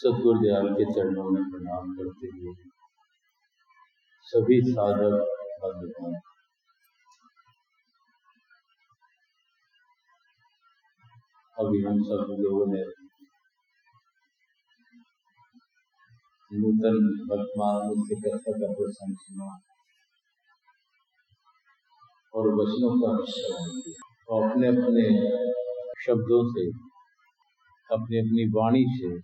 सद्गुरुदयाल के चरणों में प्रणाम करते हुए सभी साधक बंधुओं, अभी हम सब लोगों ने नूतन वर्तमान मुख्य कर्ता का प्रसंग सुना और वचनों का श्रवण किया और अपने अपने शब्दों से, अपनी अपनी वाणी से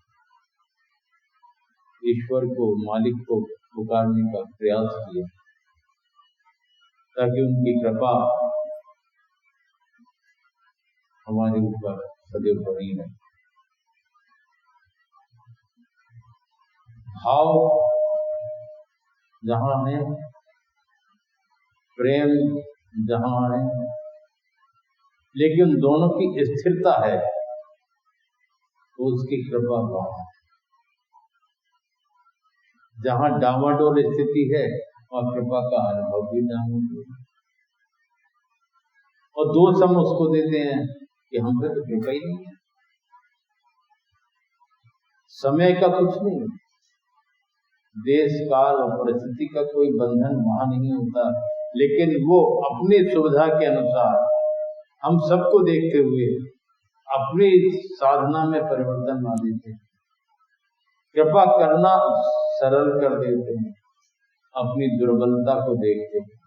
ईश्वर को, मालिक को पुकारने का प्रयास किया ताकि उनकी कृपा हमारे ऊपर सदैव बनी रहे। भाव जहाँ है, प्रेम जहाँ है, लेकिन दोनों की स्थिरता है तो उसकी कृपा वहाँ है। जहाँ डामाडोल स्थिति है और कृपा का अनुभव भी डामाडोल, और दोष हम उसको देते हैं कि हम पे तो कृपा ही नहीं है। समय का कुछ नहीं, देश काल और परिस्थिति का कोई बंधन वहां नहीं होता, लेकिन वो अपनी सुविधा के अनुसार हम सबको देखते हुए अपनी साधना में परिवर्तन ला देते हैं, कृपा करना सरल कर देते हैं। अपनी दुर्बलता को देखते हैं,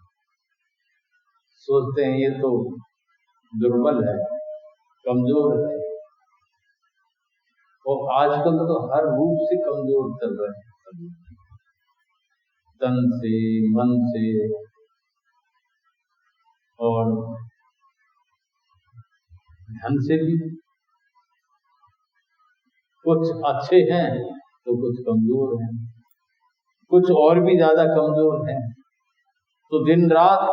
सोचते हैं ये तो दुर्बल है, कमजोर है, और आजकल तो हर रूप से कमजोर चल रहे हैं, तन से, मन से, और धन से भी। कुछ अच्छे हैं तो कुछ कमजोर हैं, कुछ और भी ज्यादा कमजोर हैं, तो दिन रात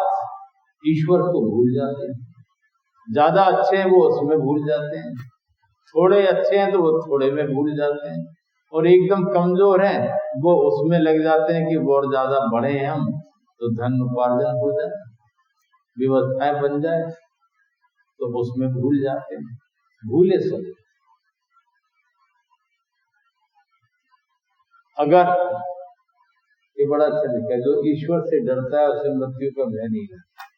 ईश्वर को भूल जाते हैं। ज्यादा अच्छे हैं वो उसमें भूल जाते हैं, थोड़े अच्छे हैं तो वो थोड़े में भूल जाते हैं, और एकदम कमजोर हैं वो उसमें लग जाते हैं कि वो और ज्यादा बड़े हैं हम, तो धन उपार्जन हो जाए, व्यवस्थाएं बन जाए, तो उसमें भूल जाते हैं। भूले सब। अगर ये बड़ा अच्छा लिखा है, जो ईश्वर से डरता है उसे मृत्यु का भय नहीं रहता।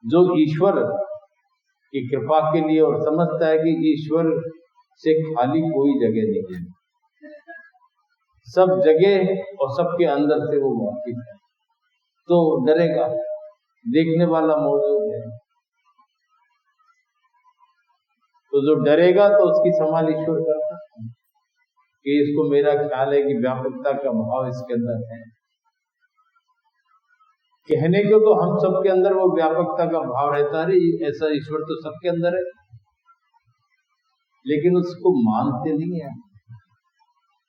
जो ईश्वर की कृपा के लिए और समझता है कि ईश्वर से खाली कोई जगह नहीं है, सब जगह और सबके अंदर से वो वाकिफ है, तो डरेगा। देखने वाला मौजूद है, तो जो डरेगा तो उसकी संभाल ईश्वर करता है कि इसको मेरा ख्याल है कि व्यापकता का भाव इसके अंदर है। कहने को तो हम सबके अंदर वो व्यापकता का भाव रहता है, ऐसा ईश्वर तो सबके अंदर है, लेकिन उसको मानते नहीं है।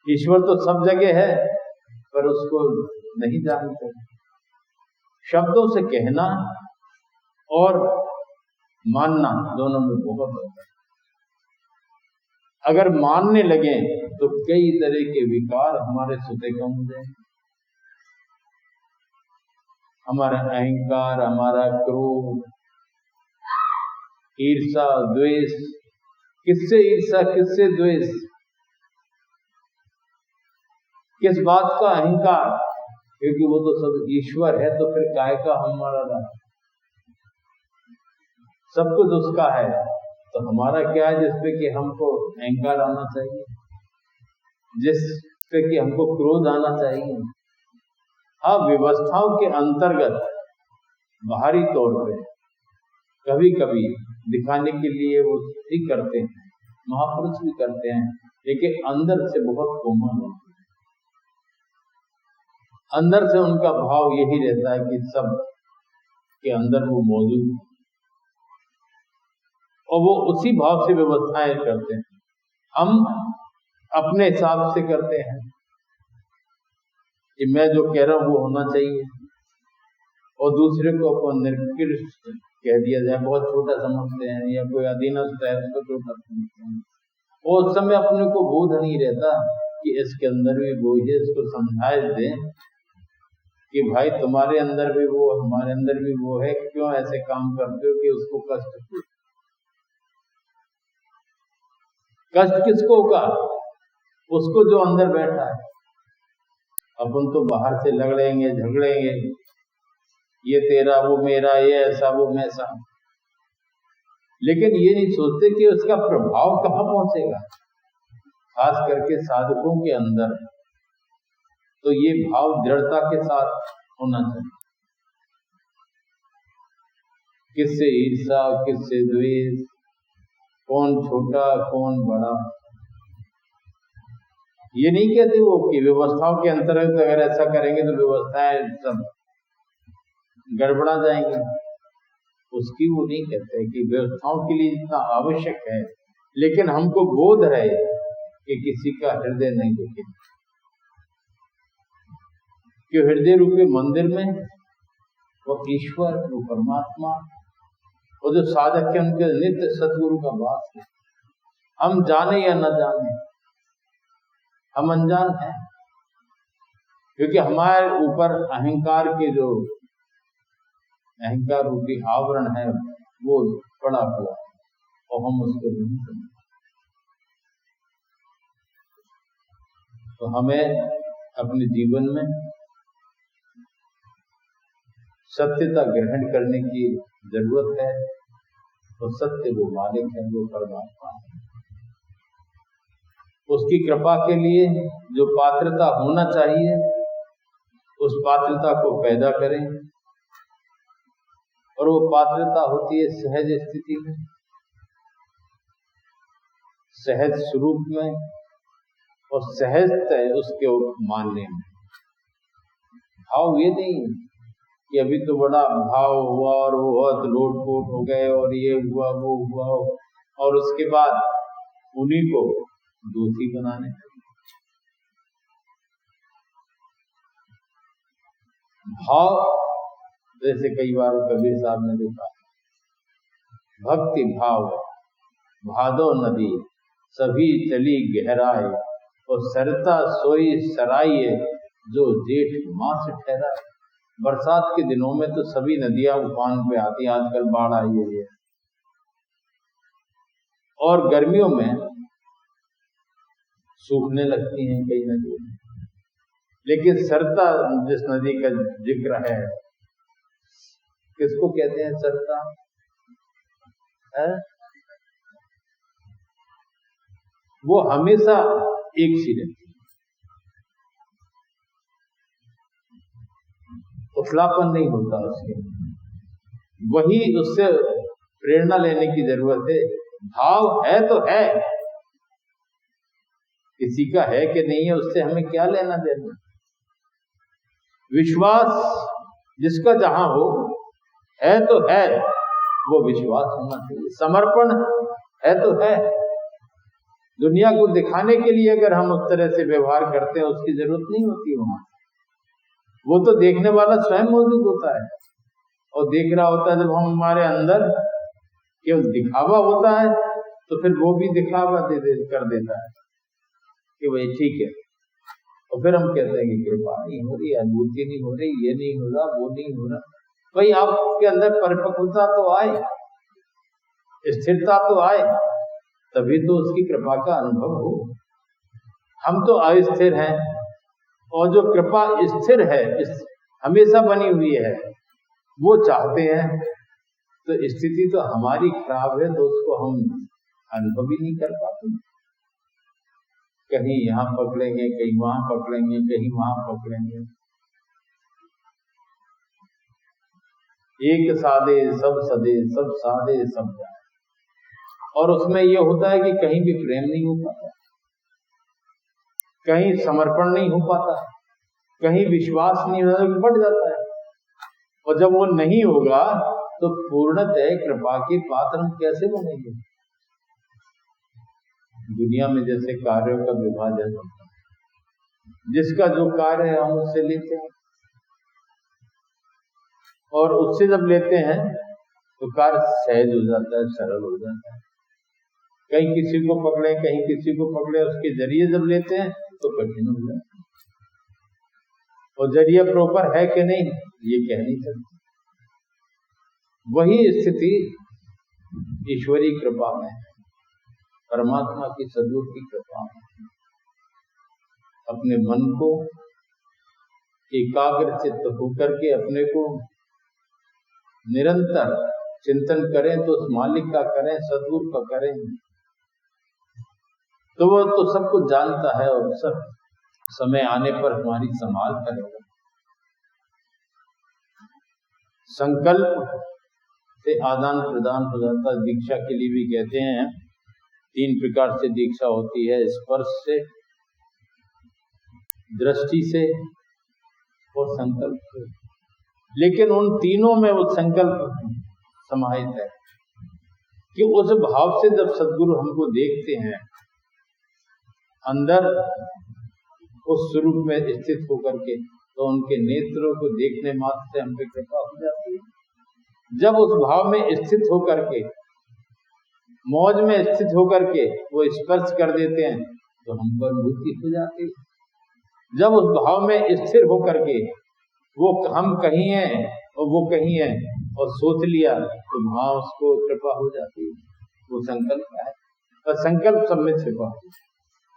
ईश्वर तो सब जगह है पर उसको नहीं जानते। शब्दों से कहना और मानना दोनों में बहुत होता है। अगर मानने लगे तो कई तरह के विकार हमारे सुते कम हो जाएंगे। हमारा अहंकार, हमारा क्रोध, ईर्षा, द्वेष, किससे ईर्षा, किससे द्वेष, किस बात का अहंकार, क्योंकि वो तो सब ईश्वर है, तो फिर काय का हमारा रहा। सब कुछ उसका है, तो हमारा क्या है जिसपे कि हमको अहंकार आना चाहिए, जिसपे कि हमको क्रोध आना चाहिए। हाँ, व्यवस्थाओं के अंतर्गत बाहरी तौर पे कभी कभी दिखाने के लिए वो भी करते हैं, महापुरुष भी करते हैं, लेकिन अंदर से बहुत कोमल होते हैं। अंदर से उनका भाव यही रहता है कि सब के अंदर वो मौजूद है, और वो उसी भाव से व्यवस्थाएं करते हैं। हम अपने हिसाब से करते हैं कि मैं जो कह रहा हूं वो होना चाहिए, और दूसरे को अपन निकृष्ट कह दिया जाए, बहुत छोटा समझते हैं, या कोई अधीनस्थ है उसको छोटा समझते हैं। और उस समय अपने को बोध नहीं रहता कि इसके अंदर भी वो है, इसको समझाए दें कि भाई तुम्हारे अंदर भी वो, हमारे अंदर भी वो है, क्यों ऐसे काम करते हो कि उसको कष्ट हो। कष्ट किसको होगा? उसको जो अंदर बैठा है। अपन तो बाहर से लड़ेंगे झगड़ेंगे, ये तेरा वो मेरा, ये ऐसा वो मैसा, लेकिन ये नहीं सोचते कि उसका प्रभाव कहाँ पहुंचेगा, खास करके साधकों के अंदर। तो ये भाव दृढ़ता के साथ होना चाहिए। किससे ईर्ष्या, किससे द्वेष, कौन छोटा कौन बड़ा, ये नहीं कहते वो कि व्यवस्थाओं के अंतर्गत अगर ऐसा करेंगे तो व्यवस्थाएं सब गड़बड़ा जाएंगी, उसकी वो नहीं कहते कि व्यवस्थाओं के लिए जितना आवश्यक है, लेकिन हमको बोध रहे कि किसी का हृदय नहीं दुखे, कि हृदय रूपी मंदिर में वो ईश्वर, वो परमात्मा, वो जो साधक है उनके नित्य सतगुरु का वास है। हम जाने या न जाने, हम अनजान हैं, क्योंकि हमारे ऊपर अहंकार के जो अहंकार रूपी आवरण है वो पड़ा हुआ है और हम उसको नहीं समझते। तो हमें अपने जीवन में सत्यता ग्रहण करने की जरूरत है। तो सत्य वो मालिक है, वो परमात्मा है। उसकी कृपा के लिए जो पात्रता होना चाहिए उस पात्रता को पैदा करें, और वो पात्रता होती है सहज स्थिति में, सहज स्वरूप में, और सहजता है उसके मानने में। भाव ये नहीं कि अभी तो बड़ा भाव हुआ और वो बहुत लोट-पोट हो गए और ये हुआ वो हुआ, और उसके बाद उन्हीं को दोषी बनाने। भाव जैसे कई बार कबीर साहब ने देखा, भक्ति भाव भादो नदी सभी चली गहराए, और सरता सोई सराय जो जेठ मास ठहरा। बरसात के दिनों में तो सभी नदियां उफान पे आती, आजकल बाढ़ आई हुई है, और गर्मियों में सूखने लगती हैं कई नदियां। लेकिन सरता जिस नदी का जिक्र है, किसको कहते हैं सरता है? वो हमेशा एक सी रहती है, उथलापन नहीं होता उसके। वही उससे प्रेरणा लेने की जरूरत है। भाव है तो है, किसी का है कि नहीं है उससे हमें क्या लेना देना। विश्वास जिसका जहां हो, है तो है, वो विश्वास होना चाहिए। समर्पण है तो है। दुनिया को दिखाने के लिए अगर हम उस तरह से व्यवहार करते हैं, उसकी जरूरत नहीं होती वहां। वो तो देखने वाला स्वयं मौजूद होता है और देख रहा होता है। जब हम हमारे अंदर केवल दिखावा होता है तो फिर वो भी दिखावा कर देता है कि भाई ठीक है, और फिर हम कहते हैं कि कृपा नहीं हो रही, अनुभूति नहीं हो रही, ये नहीं हो रहा, वो नहीं हो रहा। भाई आपके अंदर परिपक्वता तो आए, स्थिरता तो आए, तभी तो उसकी कृपा का अनुभव हो। हम तो अस्थिर हैं, और जो कृपा स्थिर है, हमेशा बनी हुई है, वो चाहते हैं। तो स्थिति तो हमारी खराब है, तो उसको हम अनुभव ही नहीं कर पाते। कहीं यहाँ पकड़ेंगे, कहीं वहां पकड़ेंगे, कहीं वहां पकड़ेंगे। एक सादे सब सदे, सब सादे सब जाए। और उसमें यह होता है कि कहीं भी प्रेम नहीं हो पाता, कहीं समर्पण नहीं हो पाता, कहीं विश्वास नहीं होता, बढ़ जाता है। और जब वो नहीं होगा तो पूर्णतः कृपा के पात्र हम कैसे बनेंगे? दुनिया में जैसे कार्यों का विभाजन होता है, जिसका जो कार्य है हम उससे लेते हैं, और उससे जब लेते हैं तो कार्य सहज हो जाता है, सरल हो जाता है। कहीं किसी को पकड़े, कहीं किसी को पकड़े, उसके जरिए जब लेते हैं तो कठिन हो जाता है। और जरिया प्रॉपर है कि नहीं ये कह नहीं सकते। वही स्थिति ईश्वरीय कृपा में है। परमात्मा की सद्गुरु की कृपा, अपने मन को एकाग्र चित्त होकर के अपने को निरंतर चिंतन करें तो उस मालिक का करें, सद्गुरु का करें, तो वो तो सब कुछ जानता है और सब समय आने पर हमारी संभाल करेगा। संकल्प से आदान प्रदान हो जाता। दीक्षा के लिए भी कहते हैं 3 प्रकार से दीक्षा होती है, स्पर्श से, दृष्टि से और संकल्प से। लेकिन उन तीनों में वो संकल्प समाहित है कि उस भाव से जब सद्गुरु हमको देखते हैं अंदर उस स्वरूप में स्थित होकर के, तो उनके नेत्रों को देखने मात्र से हम पे कृपा हो जाती है। जब उस भाव में स्थित होकर के, मौज में स्थित होकर के वो स्पर्श कर देते हैं तो हमको अनुभूति हो जाती है। जब उस भाव में स्थिर होकर के वो हम कहीं हैं और वो कहीं है और सोच लिया तो वहां उसको कृपा हो जाती है। वो संकल्प है, और संकल्प सब में छिपा,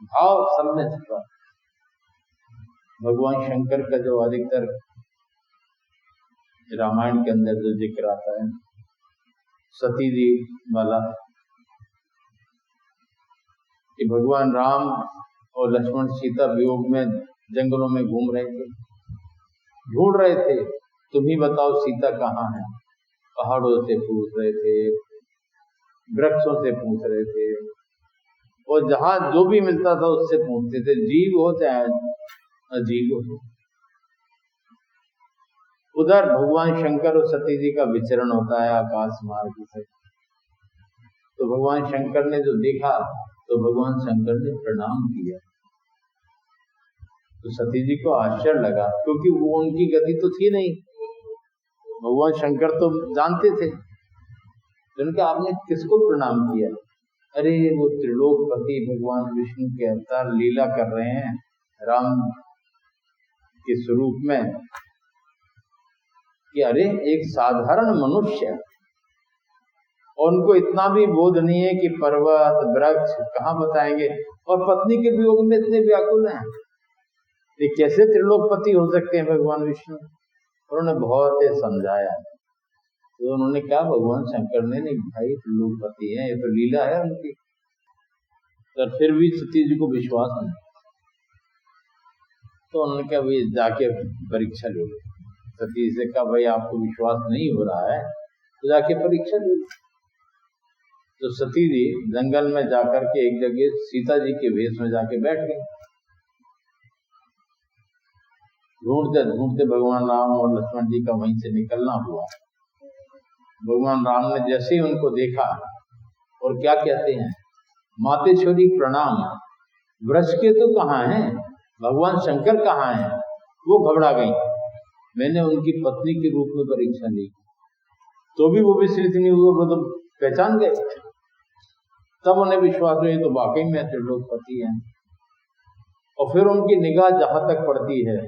भाव सब में छिपा। भगवान शंकर का जो अधिकतर रामायण के अंदर जो जिक्र आता है सती जी वाला, कि भगवान राम और लक्ष्मण सीता वियोग में जंगलों में घूम रहे थे, ढूंढ रहे थे, तुम ही बताओ सीता कहाँ है। पहाड़ों से पूछ रहे थे, वृक्षों से पूछ रहे थे, और जहां जो भी मिलता था उससे पूछते थे, जीव हो चाहे अजीब हो। उधर भगवान शंकर और सती जी का विचरण होता है आकाश मार्ग से। तो भगवान शंकर ने जो देखा तो भगवान शंकर ने प्रणाम किया। तो सती जी को आश्चर्य लगा, क्योंकि वो उनकी गति तो थी नहीं, भगवान शंकर तो जानते थे। उनके आपने किसको प्रणाम किया? अरे वो त्रिलोकपति भगवान विष्णु के अवतार लीला कर रहे हैं राम के स्वरूप में, कि अरे एक साधारण मनुष्य, और उनको इतना भी बोध नहीं है कि पर्वत वृक्ष कहाँ बताएंगे, और पत्नी के वियोग में इतने व्याकुल हैं, ये कैसे त्रिलोकपति हो सकते हैं भगवान विष्णु। उन्होंने बहुत समझाया, तो उन्होंने कहा भगवान शंकर ने, नहीं भाई त्रिलोकपति हैं, ये तो लीला है उनकी। तो फिर भी सती जी को विश्वास नहीं, तो उन्होंने कहा भाई जाके परीक्षा ले लो। सती से कहा भाई आपको विश्वास नहीं हो रहा है तो जाके परीक्षा ले लो। तो सती जी जंगल में जाकर के एक जगह सीता जी के भेष में जाके बैठ गई। ढूंढते ढूंढते भगवान राम और लक्ष्मण जी का वहीं से निकलना हुआ। भगवान राम ने जैसे ही उनको देखा, और क्या कहते हैं, माते छोरी प्रणाम, वृक्ष के तो कहाँ हैं, भगवान शंकर कहाँ हैं। वो घबरा गई। मैंने उनकी पत्नी के रूप में परीक्षा ली तो भी वो विचलित नहीं हुए, वो तो पहचान गए। तब उन्हें विश्वास हुआ तो वाकई में त्रिलोकपति हैं। और फिर उनकी निगाह जहां तक पड़ती है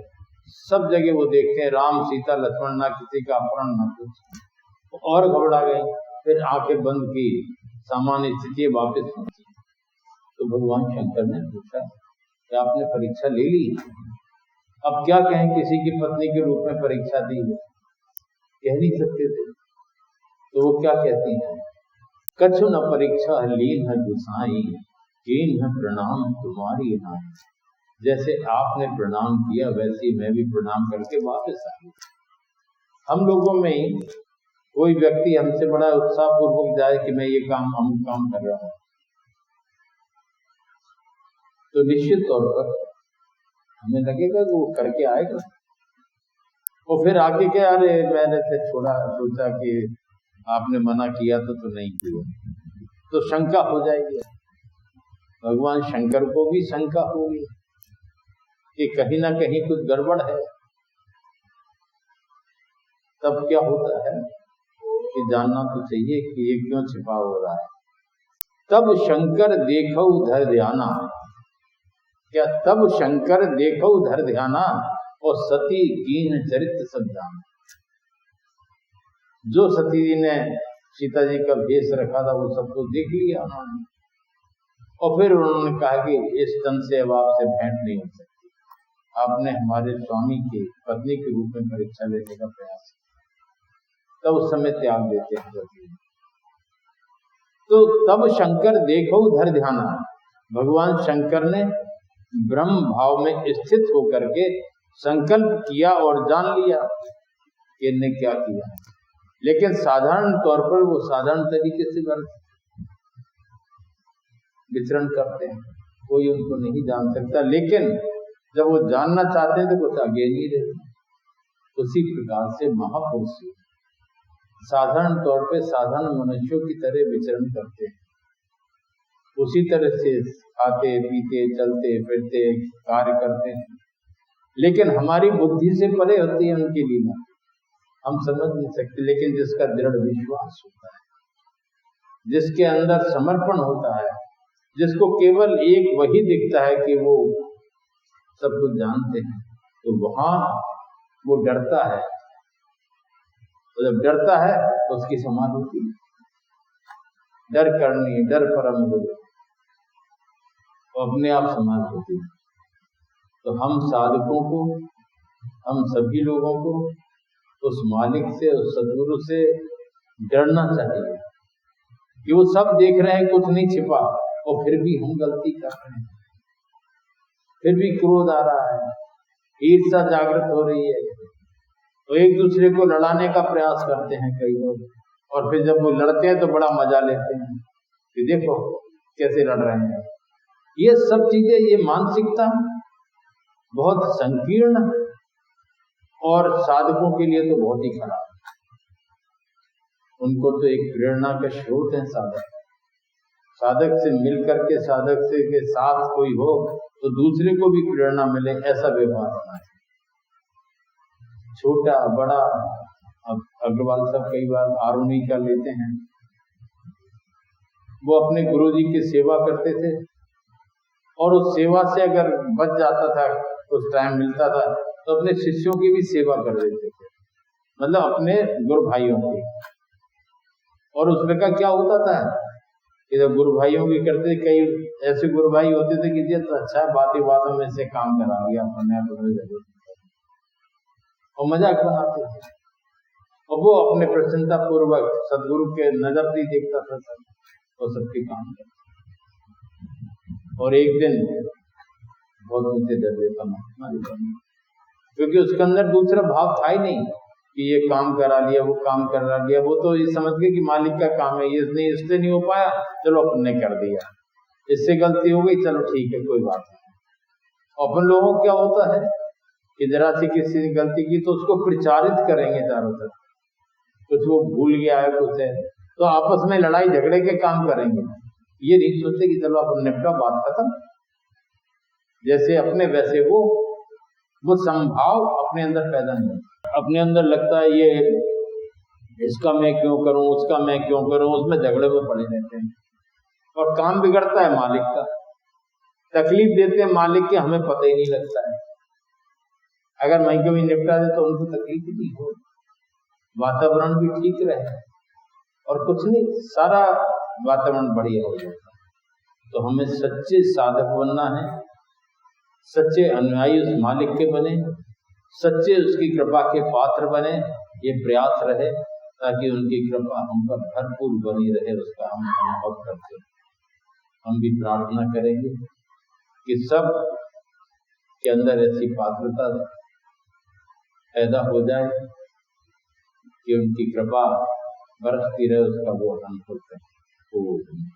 सब जगह वो देखते हैं राम सीता लक्ष्मण, ना किसी का अपहरण ना कुछ। और घबरा गए, फिर आंखें बंद की, सामान्य स्थिति वापस पहुंची। तो भगवान शंकर ने पूछा कि आपने परीक्षा ले ली, अब क्या कहें, किसी की पत्नी के रूप में परीक्षा दी है, कह नहीं सकते थे। तो वो क्या कहती हैं, कछु न परीक्षा लीन है गुसाई, कीन है प्रणाम तुम्हारी नाई। जैसे आपने प्रणाम किया वैसे मैं भी प्रणाम करके वापस आ गया। हम लोगों में ही कोई व्यक्ति हमसे बड़ा उत्साह पूर्वक जाए कि मैं ये काम कर रहा हूं, तो निश्चित तौर पर हमें लगेगा कि वो करके आएगा। और फिर आगे क्या, अरे मैंने फिर छोड़ा, सोचा कि आपने मना किया तो नहीं किया, तो शंका हो जाएगी। भगवान शंकर को भी शंका होगी कि कहीं ना कहीं कुछ गड़बड़ है। तब क्या होता है कि जानना तो चाहिए कि ये क्यों छिपा हो रहा है। तब शंकर देखो धर ध्याना, क्या तब शंकर देखो धर ध्याना, और सती कीन चरित्र सब जाना। जो सती जी ने सीता जी का भेष रखा था वो सब कुछ देख लिया उन्होंने, और फिर उन्होंने कहा कि इस तन से अब आपसे भेंट नहीं हो सकती, आपने हमारे स्वामी की पत्नी के रूप में परीक्षा लेने का प्रयास किया, तब उस समय त्याग देते हैं सती। तो तब शंकर देखो धर ध्याना, भगवान शंकर ने ब्रह्म भाव में स्थित होकर के संकल्प किया और जान लिया कि इन्हें क्या किया है। लेकिन साधारण तौर पर वो साधारण तरीके से विचरण करते हैं, कोई उनको नहीं जान सकता, लेकिन जब वो जानना चाहते हैं तो कुछ आगे नहीं रहते। उसी प्रकार से महापुरुष साधारण तौर पे साधारण मनुष्यों की तरह विचरण करते हैं, उसी तरह से खाते पीते चलते फिरते कार्य करते हैं, लेकिन हमारी बुद्धि से परे होती है उनकी लीला, हम समझ नहीं सकते। लेकिन जिसका दृढ़ विश्वास होता है, जिसके अंदर समर्पण होता है, जिसको केवल एक वही दिखता है कि वो सब कुछ जानते हैं, तो वहां वो डरता है, तो जब डरता है तो उसकी समाधि होती है। डर करनी, डर परम गुरु, अपने आप समाधि होती है। तो हम साधकों को, हम सभी लोगों को उस मालिक से, उस सद्गुरु से डरना चाहिए कि वो सब देख रहे हैं, कुछ नहीं छिपा, और फिर भी हम गलती कर रहे हैं, फिर भी क्रोध आ रहा है, ईर्ष्या जागृत हो रही है, तो एक दूसरे को लड़ाने का प्रयास करते हैं कई लोग, और फिर जब वो लड़ते हैं तो बड़ा मजा लेते हैं कि देखो कैसे लड़ रहे हैं। ये सब चीजें, ये मानसिकता बहुत संकीर्ण और साधकों के लिए तो बहुत ही खराब। उनको तो एक प्रेरणा का स्रोत है साधक, साधक से मिलकर के, साधक से के साथ कोई हो तो दूसरे को भी प्रेरणा मिले, ऐसा व्यवहार होना है। छोटा बड़ा, अब अग्रवाल साहब कई बार आरुणी का लेते हैं, वो अपने गुरुजी की सेवा करते थे, और उस सेवा से अगर बच जाता था, कुछ टाइम मिलता था, तो अपने शिष्यों की भी सेवा कर देते थे, मतलब अपने गुरु भाइयों की। और उसमें का क्या होता था कि जब गुरु भाइयों की करते, कई ऐसे गुरु भाई होते थे कि ये तो अच्छा है, बातों में से काम करा दिया अपने, और मजाक बनाते थे, और वो अपने प्रसन्नता पूर्वक सदगुरु के नजर से देखता था सब, और सबके काम करता। और एक दिन बहुत ऊंचे दर्जे का महात्मा, क्योंकि उसके अंदर दूसरा भाव था ही नहीं कि ये काम करा लिया, वो काम करा लिया, वो तो ये समझ गए कि मालिक का काम है, ये इससे नहीं हो पाया, चलो अपन ने कर दिया, इससे गलती हो गई, चलो ठीक है कोई बात नहीं। अपन लोगों को क्या होता है कि जरा सी किसी ने गलती की तो उसको प्रचारित करेंगे चारों तरफ, कुछ वो भूल गया है कुछ है, तो आपस में लड़ाई झगड़े के काम करेंगे। ये नहीं सोचते कि चलो अपन निपटा, बात खत्म। जैसे अपने वैसे वो संभाव अपने अंदर पैदा नहीं होता। अपने अंदर लगता है ये इसका मैं क्यों करूं, उसका मैं क्यों करूं, उसमें झगड़े में पड़े रहते हैं, और काम बिगड़ता है मालिक का, तकलीफ देते हैं मालिक के, हमें पता ही नहीं लगता है। अगर मैं कभी निपटा दे तो उनको तकलीफ ही नहीं हो, वातावरण भी ठीक रहे, और कुछ नहीं, सारा वातावरण बढ़िया हो जाता है। तो हमें सच्चे साधक बनना है, सच्चे अनुयायी उस मालिक के बने, सच्चे उसकी कृपा के पात्र बने, ये प्रयास रहे, ताकि उनकी कृपा हम पर भरपूर बनी रहे, उसका हम अनुभव करते। हम भी प्रार्थना करेंगे कि सब के अंदर ऐसी पात्रता पैदा हो जाए कि उनकी कृपा बरसती रहे, उसका वो अनुभव करें।